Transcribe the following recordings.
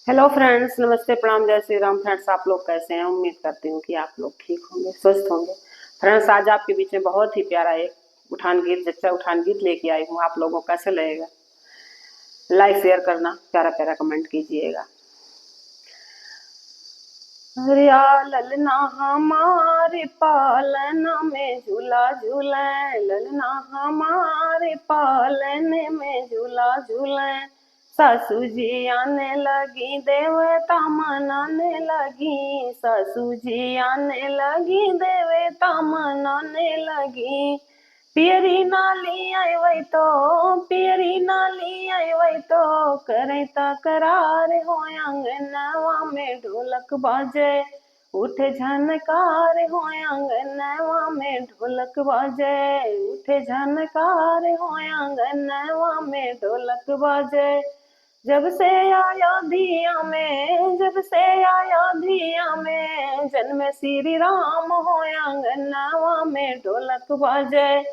Hello friends, नमस्ते, प्रणाम, जय श्री राम। फ्रेंड्स, आप लोग कैसे हैं? उम्मीद करती हूँ कि आप लोग ठीक होंगे, स्वस्थ होंगे। फ्रेंड्स, आज आपके बीच में बहुत ही प्यारा एक उठान गीत, जच्चा उठान गीत लेके आई हूँ। आप लोगों को कैसे लगेगा? लाइक शेयर करना, प्यारा प्यारा कमेंट कीजिएगा। रिया ललना हमारे पालना में झूला झूले, ललना हमारे पालने में झूला झूले। सासू जी आने लगी, देवता मनाने लगी, सासू जी आने लगी, देवता मनाने लगी। पियरी नाली आई वही तो, पियरी नाली आई वही तो, करे तकरार हो आंगनवा में ढोलक बाजे, उठे झनकार हो आंगनवा में ढोलक बाजे, उठे झनकार हो आंगनवा में ढोलक बाजे। जब से आया धिया में, जब से आया धिया में, जन्म श्री राम हो आंगनवा में ढोलक बाजे,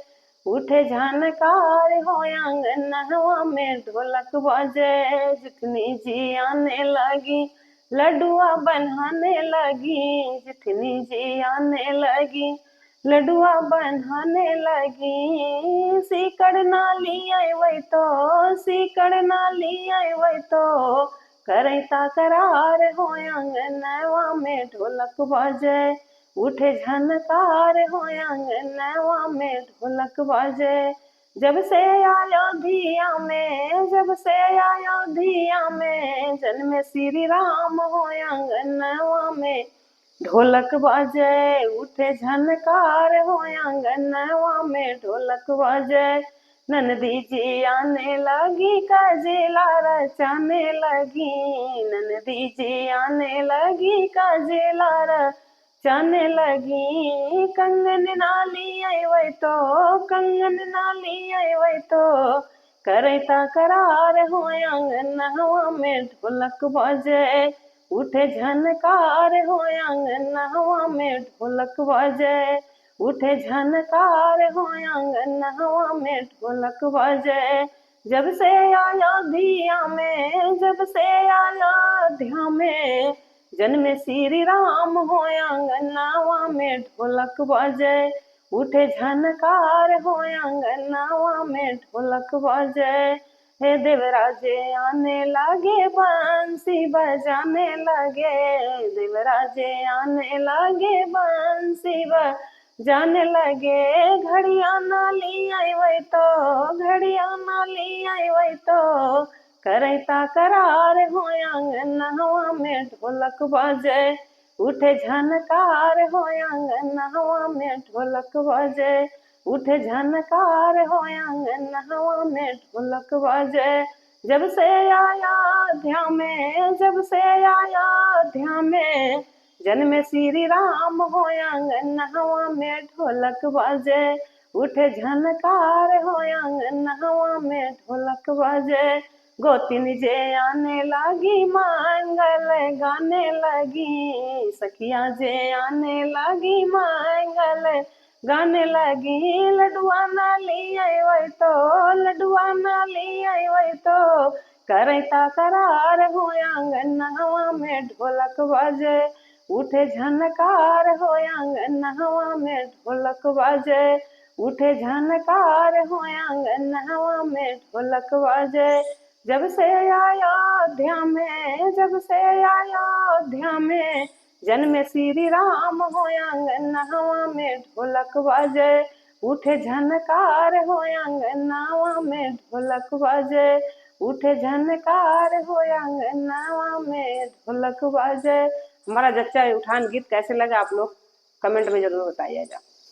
उठे झनकार हो आंगनवा में ढोलक बाजे। जितनी जी आने लगी, लड्डुआ बनाने लगी, जितनी जी आने लगी, लड्डुआ बनाने लगी। सीकड़ नाली आई वही तो, सीकड़ नाली आई वही तो, करे तकरार हो आंगनवा में ढोलक बाजे, उठे झनकार हो आंगनवा में ढोलक बाजे। जब से आया धिया में, जब से आया धिया में, जन्म श्री राम हो आंगनवा में ढोलक बाजे, उठे झनकार हो आंगनवा में ढोलक बाजे। ननदी जी आने लगी, काजेला रचाने लगी, ननदी जी आने लगी, काजेला रचाने लगी। कंगन नाली आई वही तो, कंगन नाली आई वही तो, करे तकरार हो आंगनवा में ढोलक बाजे, उठे झनकार हो आंगनवा में ढोलक बाजे, उठे झनकार हो आंगनवा में ढोलक बाजे। जब से आया धिया में, जब से आया धिया में, जन्म श्री राम हो आंगनवा में ढोलक बाजे, उठे झनकार हो आंगनवा में ढोलक बाजे। हे देवराजे आने लगे, बंसी बजाने लगे, देवराजे आने लगे, बंसी बजाने लगे। घड़िया नाली आई वही तो, घड़िया नाली आई वही तो, करे तकरार हो आंगनवा में ढोलक बाजे, उठे झनकार हो आंगनवा में ढोलक बाजे, उठे झनकार हो आंगनवा में ढोलक बाजे। जब से आया ध्या में, जब से आया ध्या में, जन्म श्री राम हो आंगनवा में ढोलक बाजे, उठे झनकार हो आंगनवा में ढोलक बाजे। गोतिन जे आने लगी, मंगल गाने लगी, सखिया जे आने लगी, मंगल गाने लगी। लड्डुआ नाली आई वही तो, लड्डुआ नाली आई वही तो, करे तकरार हो आंगनवा में ढोलक बाजे, उठे झनकार हो आंगनवा में ढोलक बाजे, उठे झनकार हो आंगनवा में ढोलक बाजे। जब से आया ध्या में, जब से आया ध्या में, जन्म श्री राम हो आंगनवा में ढोलक बाजे, उठे झनकार हो आंगनवा में ढोलक बाजे, उठे झनकार हो आंगनवा में ढोलक बाजे। हमारा जच्चा उठान गीत कैसे लगा आप लोग कमेंट में जरूर बताइएगा।